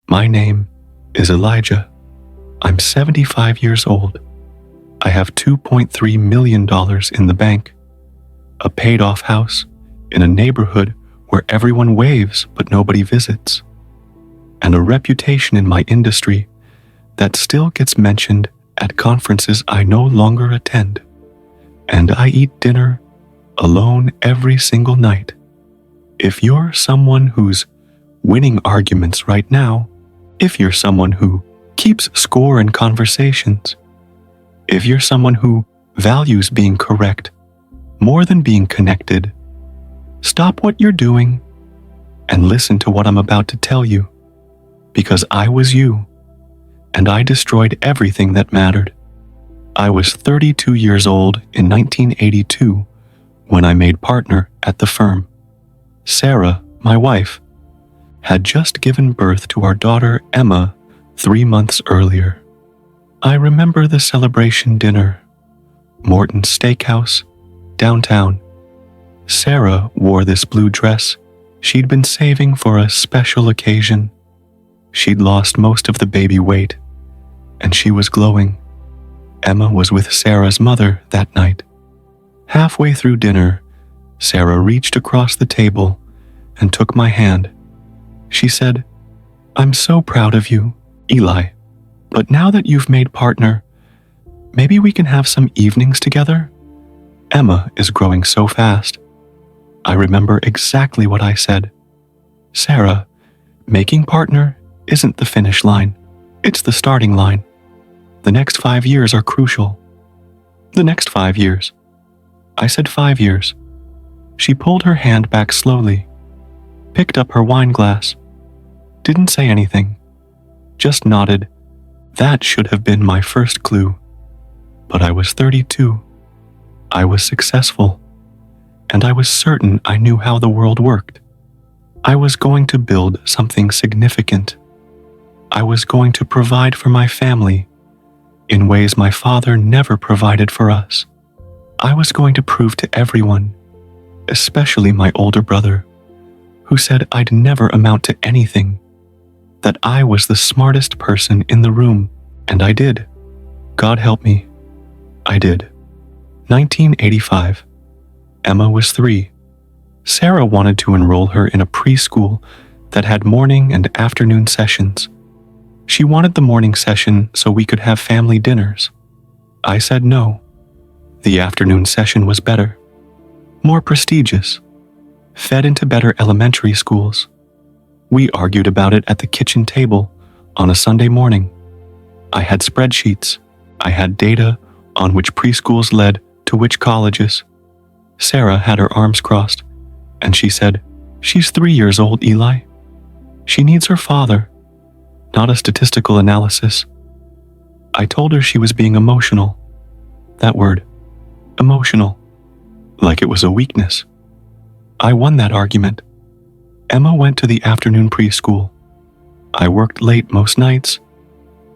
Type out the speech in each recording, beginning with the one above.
My name is Elijah. I'm 75 years old. I have $2.3 million in the bank, a paid-off house in a neighborhood where everyone waves but nobody visits, and a reputation in my industry that still gets mentioned at conferences I no longer attend. And I eat dinner alone every single night. If you're someone who's winning arguments right now, if you're someone who keeps score in conversations, if you're someone who values being correct more than being connected, stop what you're doing and listen to what I'm about to tell you, because I was you, and I destroyed everything that mattered. I was 32 years old in 1982 when I made partner at the firm. Sarah, my wife, had just given birth to our daughter Emma 3 months earlier. I remember the celebration dinner, Morton's Steakhouse, downtown. Sarah wore this blue dress she'd been saving for a special occasion. She'd lost most of the baby weight, and she was glowing. Emma was with Sarah's mother that night. Halfway through dinner, Sarah reached across the table and took my hand. She said, "I'm so proud of you, Eli, but now that you've made partner, maybe we can have some evenings together? Emma is growing so fast." I remember exactly what I said. "Sarah, making partner isn't the finish line. It's the starting line. The next 5 years are crucial." "The next 5 years." I said 5 years. She pulled her hand back slowly, picked up her wine glass, didn't say anything, just nodded. That should have been my first clue. But I was 32. I was successful, and I was certain I knew how the world worked. I was going to build something significant. I was going to provide for my family in ways my father never provided for us. I was going to prove to everyone, especially my older brother, who said I'd never amount to anything, that I was the smartest person in the room, and I did. God help me, I did. 1985. Emma was 3. Sarah wanted to enroll her in a preschool that had morning and afternoon sessions. She wanted the morning session so we could have family dinners. I said no. The afternoon session was better, more prestigious, fed into better elementary schools. We argued about it at the kitchen table on a Sunday morning. I had spreadsheets. I had data on which preschools led to which colleges. Sarah had her arms crossed, and she said, "She's 3 years old, Eli. She needs her father, not a statistical analysis." I told her she was being emotional. That word, emotional, like it was a weakness. I won that argument. Emma went to the afternoon preschool. I worked late most nights,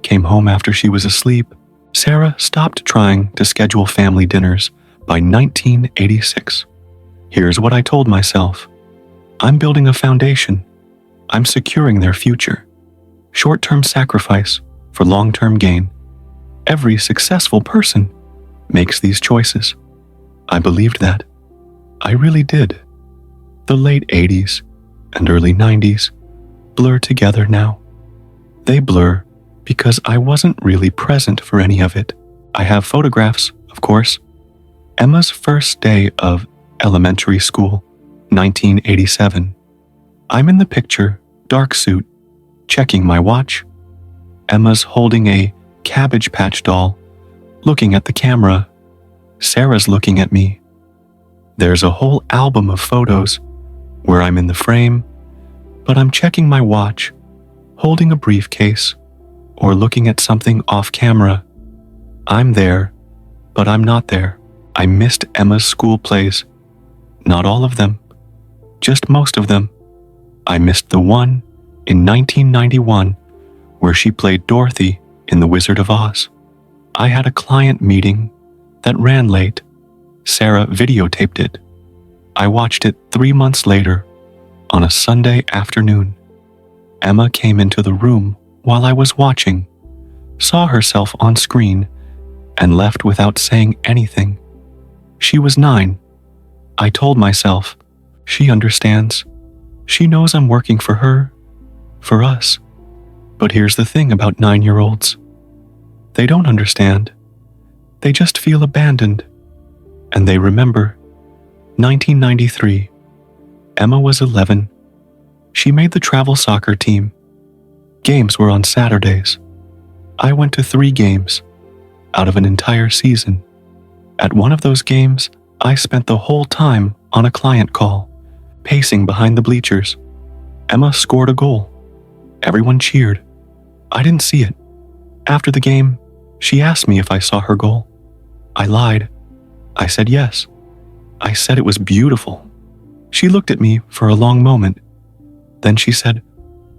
came home after she was asleep. Sarah stopped trying to schedule family dinners by 1986. Here's what I told myself. I'm building a foundation. I'm securing their future. Short-term sacrifice for long-term gain. Every successful person makes these choices. I believed that. I really did. The late 80s and early 90s blur together now. They blur because I wasn't really present for any of it. I have photographs, of course. Emma's first day of elementary school, 1987. I'm in the picture, dark suit, checking my watch. Emma's holding a Cabbage Patch doll, looking at the camera. Sarah's looking at me. There's a whole album of photos where I'm in the frame, but I'm checking my watch, holding a briefcase, or looking at something off camera. I'm there, but I'm not there. I missed Emma's school plays. Not all of them, just most of them. I missed the one in 1991 where she played Dorothy in The Wizard of Oz. I had a client meeting that ran late. Sarah videotaped it. I watched it 3 months later on a Sunday afternoon. Emma came into the room while I was watching, saw herself on screen, and left without saying anything. She was 9. I told myself, she understands. She knows I'm working for her, for us. But here's the thing about 9-year-olds. They don't understand. They just feel abandoned. And they remember. 1993. Emma was 11. She made the travel soccer team. Games were on Saturdays. I went to 3 games out of an entire season. At one of those games, I spent the whole time on a client call, pacing behind the bleachers. Emma scored a goal. Everyone cheered. I didn't see it. After the game, she asked me if I saw her goal. I lied. I said yes. I said it was beautiful. She looked at me for a long moment. Then she said,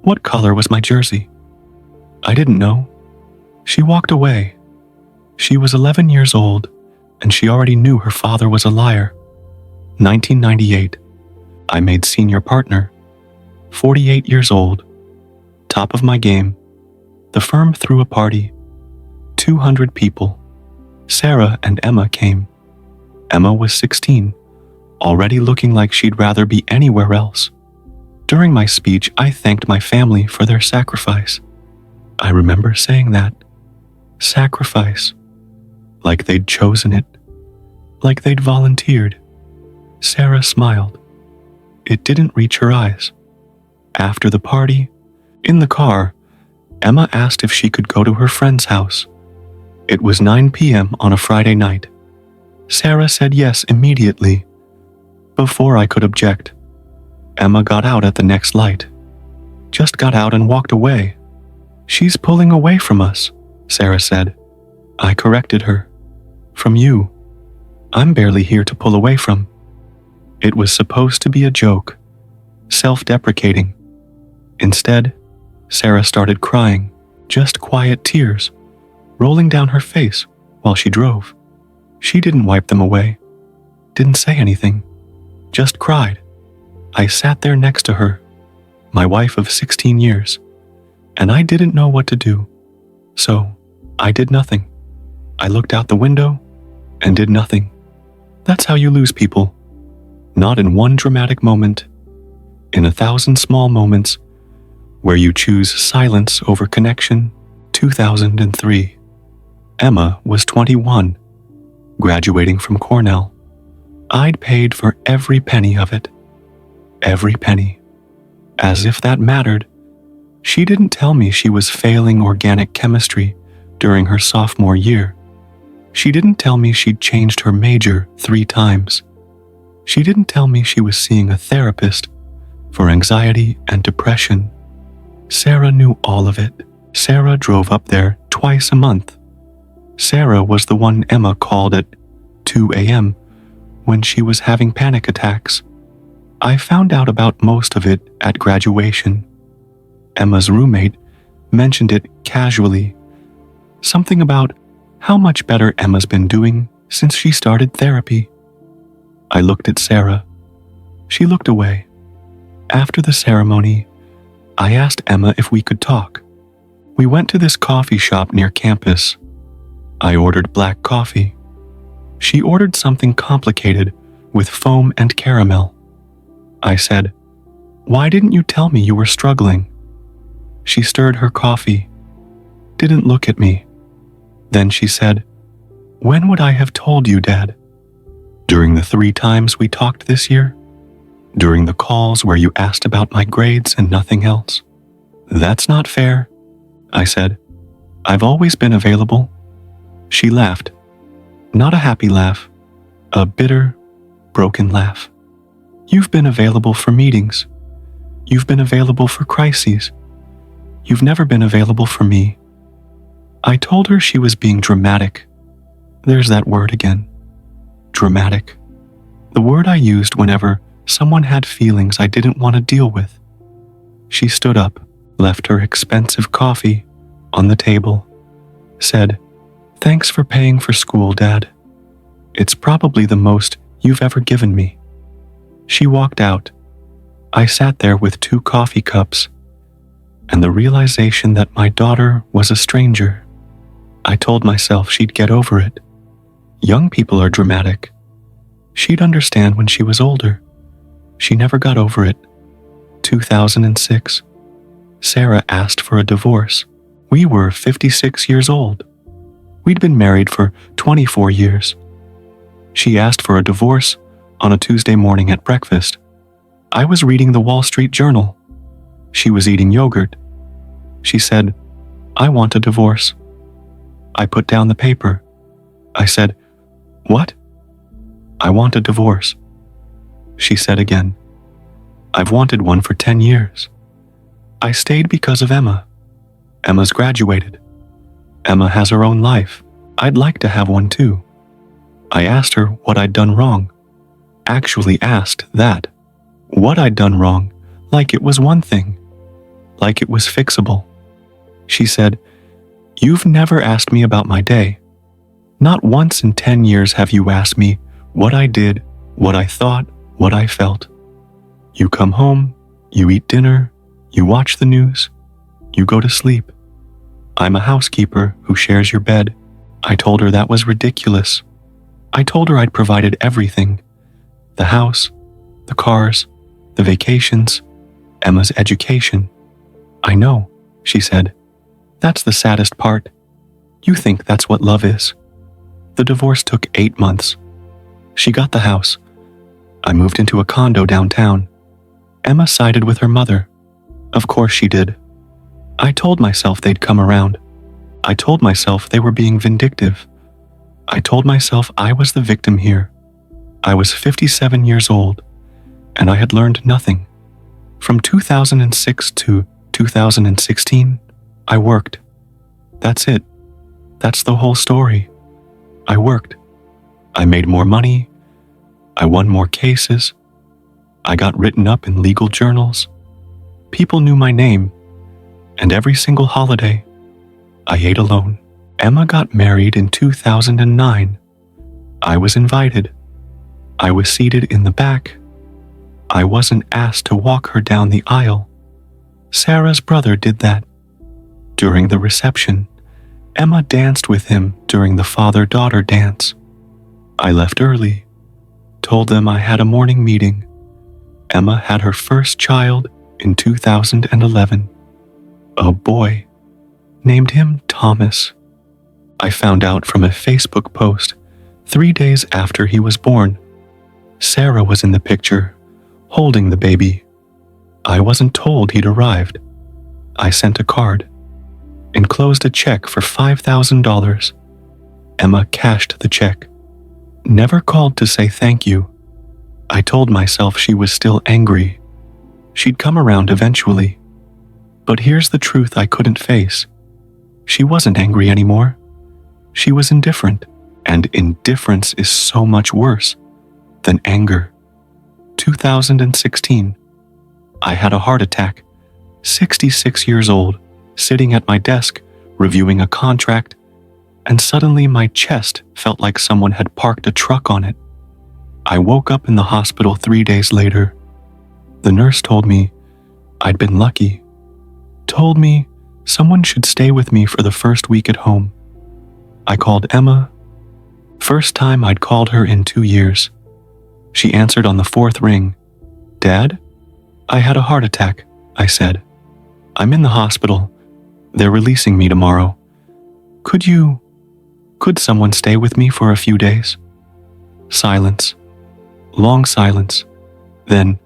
"What color was my jersey?" I didn't know. She walked away. She was 11 years old, and she already knew her father was a liar. 1998. I made senior partner. 48 years old. Top of my game. The firm threw a party. 200 people. Sarah and Emma came. Emma was 16, already looking like she'd rather be anywhere else. During my speech, I thanked my family for their sacrifice. I remember saying that. Sacrifice. Like they'd chosen it. Like they'd volunteered. Sarah smiled. It didn't reach her eyes. After the party, in the car, Emma asked if she could go to her friend's house. It was 9 p.m. on a Friday night. Sarah said yes immediately. Before I could object, Emma got out at the next light. Just got out and walked away. "She's pulling away from us," Sarah said. I corrected her. "From you. I'm barely here to pull away from." It was supposed to be a joke, self-deprecating. Instead, Sarah started crying, just quiet tears, rolling down her face while she drove. She didn't wipe them away, didn't say anything, just cried. I sat there next to her, my wife of 16 years, and I didn't know what to do. So, I did nothing. I looked out the window and did nothing. That's how you lose people. Not in one dramatic moment, in 1,000 small moments where you choose silence over connection. 2003. Emma was 21, graduating from Cornell. I'd paid for every penny of it. Every penny. As if that mattered. She didn't tell me she was failing organic chemistry during her sophomore year. She didn't tell me she'd changed her major 3 times. She didn't tell me she was seeing a therapist for anxiety and depression. Sarah knew all of it. Sarah drove up there twice a month. Sarah was the one Emma called at 2 a.m. when she was having panic attacks. I found out about most of it at graduation. Emma's roommate mentioned it casually. Something about how much better Emma's been doing since she started therapy. I looked at Sarah. She looked away. After the ceremony, I asked Emma if we could talk. We went to this coffee shop near campus. I ordered black coffee. She ordered something complicated with foam and caramel. I said, "Why didn't you tell me you were struggling?" She stirred her coffee, didn't look at me. Then she said, "When would I have told you, Dad? During the 3 times we talked this year? During the calls where you asked about my grades and nothing else? That's not fair," I said. "I've always been available." She laughed. Not a happy laugh, a bitter, broken laugh. "You've been available for meetings. You've been available for crises. You've never been available for me." I told her she was being dramatic. There's that word again. Dramatic. The word I used whenever someone had feelings I didn't want to deal with. She stood up, left her expensive coffee on the table, said, "Thanks for paying for school, Dad. It's probably the most you've ever given me." She walked out. I sat there with 2 coffee cups. and the realization that my daughter was a stranger. I told myself she'd get over it. Young people are dramatic. She'd understand when she was older. She never got over it. 2006. Sarah asked for a divorce. We were 56 years old. We'd been married for 24 years. She asked for a divorce on a Tuesday morning at breakfast. I was reading the Wall Street Journal. She was eating yogurt. She said, "I want a divorce." I put down the paper. I said, "What?" "I want a divorce." She said again, "I've wanted one for 10 years. I stayed because of Emma. Emma's graduated. Emma has her own life. I'd like to have one too." I asked her what I'd done wrong. Actually asked that. What I'd done wrong, like it was one thing. Like it was fixable. She said, "You've never asked me about my day. Not once in 10 years have you asked me what I did, what I thought, what I felt. You come home, you eat dinner, you watch the news, you go to sleep. I'm a housekeeper who shares your bed." I told her that was ridiculous. I told her I'd provided everything. The house, the cars, the vacations, Emma's education. "I know," she said. "That's the saddest part. You think that's what love is." The divorce took 8 months. She got the house. I moved into a condo downtown. Emma sided with her mother. Of course she did. I told myself they'd come around. I told myself they were being vindictive. I told myself I was the victim here. I was 57 years old, and I had learned nothing. From 2006 to 2016, I worked. That's it. That's the whole story. I worked. I made more money. I won more cases. I got written up in legal journals. People knew my name. And every single holiday, I ate alone. Emma got married in 2009. I was invited. I was seated in the back. I wasn't asked to walk her down the aisle. Sarah's brother did that. During the reception, Emma danced with him during the father-daughter dance. I left early, told them I had a morning meeting. Emma had her first child in 2011. A boy. Named him Thomas. I found out from a Facebook post 3 days after he was born. Sarah was in the picture, holding the baby. I wasn't told he'd arrived. I sent a card, enclosed a check for $5,000. Emma cashed the check. Never called to say thank you. I told myself she was still angry. She'd come around eventually. But here's the truth I couldn't face. She wasn't angry anymore. She was indifferent, and indifference is so much worse than anger. 2016. I had a heart attack, 66 years old, sitting at my desk, reviewing a contract, and suddenly my chest felt like someone had parked a truck on it. I woke up in the hospital 3 days later. The nurse told me I'd been lucky. Told me someone should stay with me for the first week at home. I called Emma. First time I'd called her in 2 years. She answered on the 4th ring. "Dad? I had a heart attack," I said. "I'm in the hospital. They're releasing me tomorrow. Could someone stay with me for a few days?" Silence. Long silence. Then,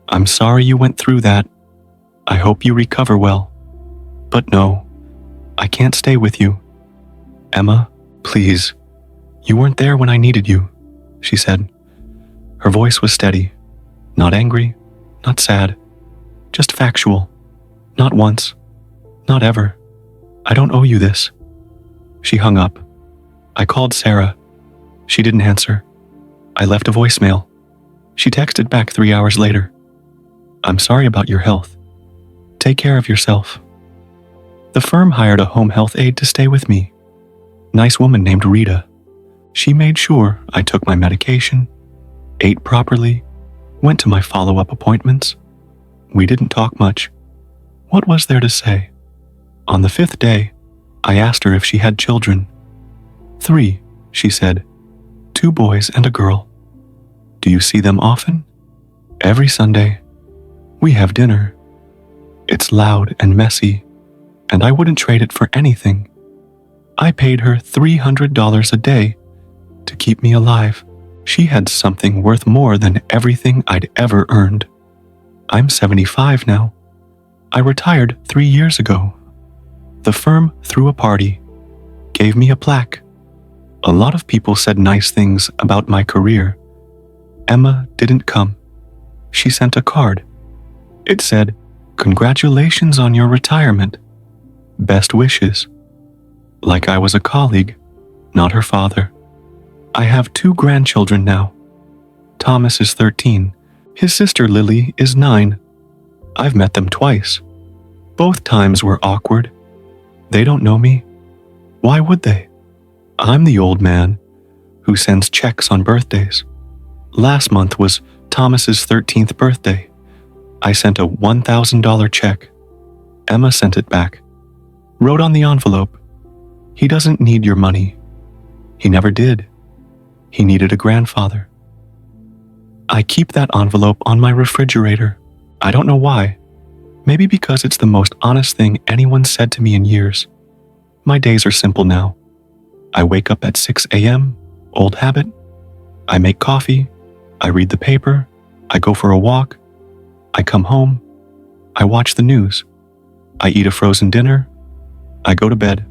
"I'm sorry you went through that. I hope you recover well. But no, I can't stay with you. Emma, please. You weren't there when I needed you," she said. Her voice was steady. Not angry, not sad. Just factual. Not once. Not ever. "I don't owe you this." She hung up. I called Sarah. She didn't answer. I left a voicemail. She texted back 3 hours later. "I'm sorry about your health. Take care of yourself." The firm hired a home health aide to stay with me. Nice woman named Rita. She made sure I took my medication, ate properly, went to my follow-up appointments. We didn't talk much. What was there to say? On the 5th day, I asked her if she had children. 3, she said. 2 boys and a girl. Do you see them often? Every Sunday. We have dinner. It's loud and messy, and I wouldn't trade it for anything. I paid her $300 a day to keep me alive. She had something worth more than everything I'd ever earned. I'm 75 now. I retired 3 years ago. The firm threw a party, gave me a plaque. A lot of people said nice things about my career. Emma didn't come. She sent a card. It said, "Congratulations on your retirement. Best wishes." Like I was a colleague, not her father. I have 2 grandchildren now. Thomas is 13. His sister Lily is 9. I've met them twice. Both times were awkward. They don't know me. Why would they? I'm the old man who sends checks on birthdays. Last month was Thomas's 13th birthday. I sent a $1,000 check. Emma sent it back. Wrote on the envelope, "He doesn't need your money." He never did. He needed a grandfather. I keep that envelope on my refrigerator. I don't know why. Maybe because it's the most honest thing anyone said to me in years. My days are simple now. I wake up at 6 a.m., old habit. I make coffee. I read the paper. I go for a walk. I come home. I watch the news. I eat a frozen dinner. I go to bed.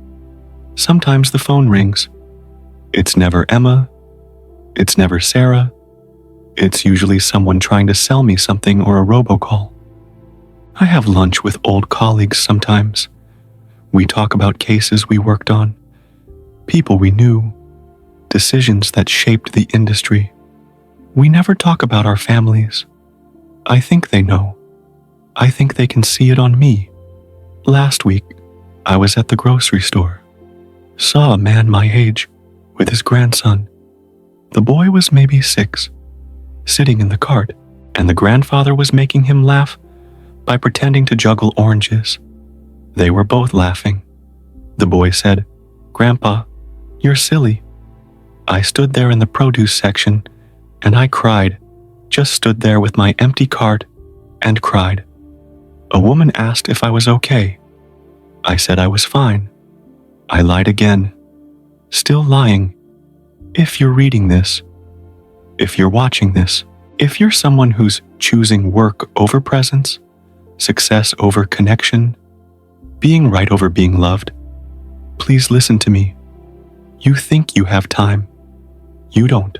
Sometimes the phone rings. It's never Emma. It's never Sarah. It's usually someone trying to sell me something or a robocall. I have lunch with old colleagues sometimes. We talk about cases we worked on, people we knew, decisions that shaped the industry. We never talk about our families. I think they know. I think they can see it on me. Last week, I was at the grocery store. Saw a man my age with his grandson. The boy was maybe 6, sitting in the cart, and the grandfather was making him laugh by pretending to juggle oranges. They were both laughing. The boy said, "Grandpa, you're silly." I stood there in the produce section, and I cried, just stood there with my empty cart and cried. A woman asked if I was okay. I said I was fine. I lied again, still lying. If you're reading this, if you're watching this, if you're someone who's choosing work over presence, success over connection, being right over being loved, please listen to me. You think you have time. You don't.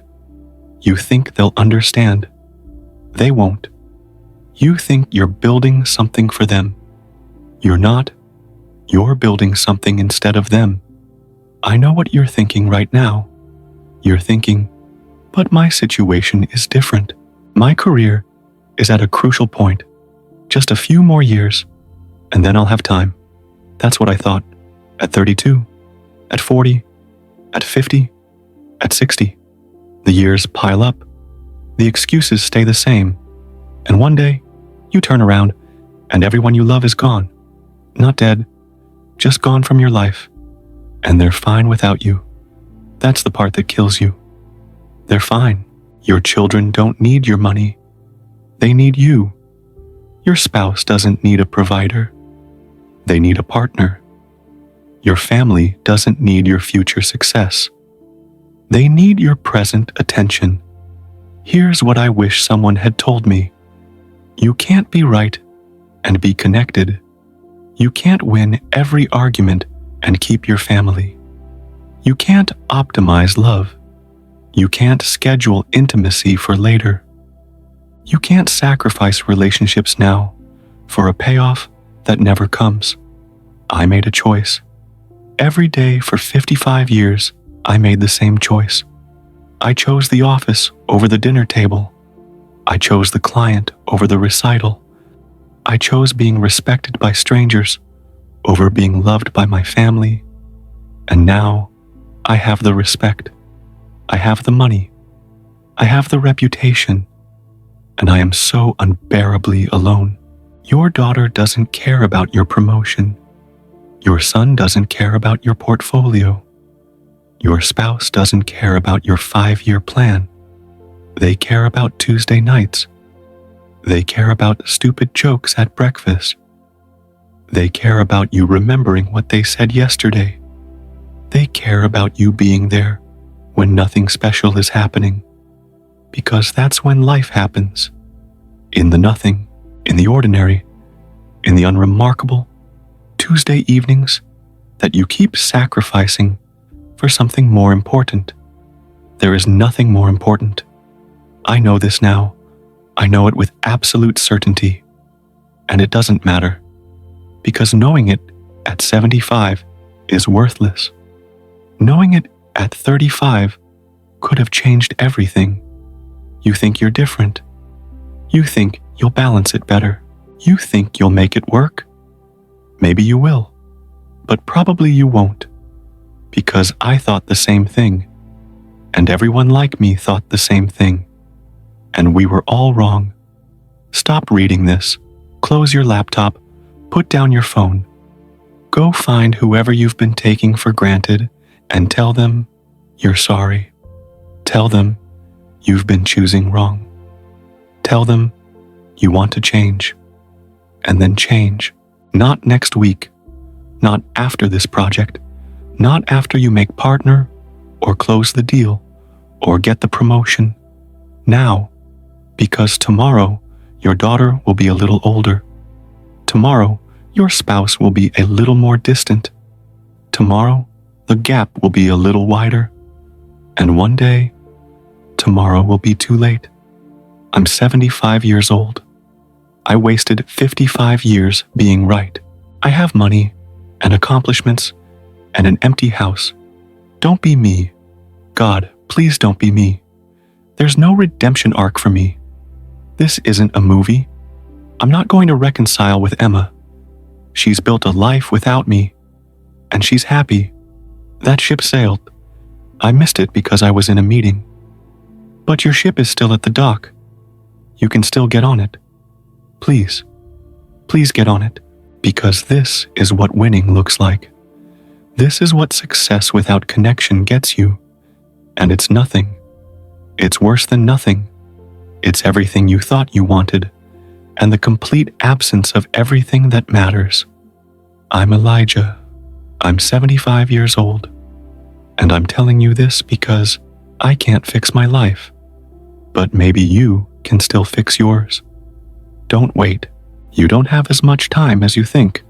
You think they'll understand. They won't. You think you're building something for them. You're not. You're building something instead of them. I know what you're thinking right now. You're thinking, but my situation is different. My career is at a crucial point. Just a few more years, and then I'll have time. That's what I thought. At 32, at 40, at 50, at 60. The years pile up. The excuses stay the same. And one day, you turn around, and everyone you love is gone. Not dead, just gone from your life. And they're fine without you. That's the part that kills you. They're fine. Your children don't need your money. They need you. Your spouse doesn't need a provider. They need a partner. Your family doesn't need your future success. They need your present attention. Here's what I wish someone had told me. You can't be right and be connected. You can't win every argument and keep your family. You can't optimize love. You can't schedule intimacy for later. You can't sacrifice relationships now for a payoff that never comes. I made a choice. Every day for 55 years, I made the same choice. I chose the office over the dinner table. I chose the client over the recital. I chose being respected by strangers over being loved by my family. And now, I have the respect. I have the money. I have the reputation. And I am so unbearably alone. Your daughter doesn't care about your promotion. Your son doesn't care about your portfolio. Your spouse doesn't care about your 5-year plan. They care about Tuesday nights. They care about stupid jokes at breakfast. They care about you remembering what they said yesterday. They care about you being there when nothing special is happening, because that's when life happens. In the nothing, in the ordinary, in the unremarkable Tuesday evenings that you keep sacrificing for something more important. There is nothing more important. I know this now. I know it with absolute certainty. And it doesn't matter, because knowing it at 75 is worthless. Knowing it at 35 could have changed everything. You think you're different. You think you'll balance it better. You think you'll make it work. Maybe you will, but probably you won't, because I thought the same thing, and everyone like me thought the same thing, and we were all wrong. Stop reading this. Close your laptop. Put down your phone. Go find whoever you've been taking for granted and tell them you're sorry. Tell them you've been choosing wrong. Tell them you want to change. And then change. Not next week. Not after this project. Not after you make partner or close the deal or get the promotion. Now, because tomorrow your daughter will be a little older. Tomorrow your spouse will be a little more distant. Tomorrow the gap will be a little wider. And one day, tomorrow will be too late. I'm 75 years old. I wasted 55 years being right. I have money and accomplishments and an empty house. Don't be me. God, please don't be me. There's no redemption arc for me. This isn't a movie. I'm not going to reconcile with Emma. She's built a life without me, and she's happy. That ship sailed. I missed it because I was in a meeting. But your ship is still at the dock. You can still get on it. Please, please get on it, because this is what winning looks like. This is what success without connection gets you, and it's nothing. It's worse than nothing. It's everything you thought you wanted, and the complete absence of everything that matters. I'm Elijah. I'm 75 years old, and I'm telling you this because I can't fix my life, but maybe you can still fix yours. Don't wait. You don't have as much time as you think.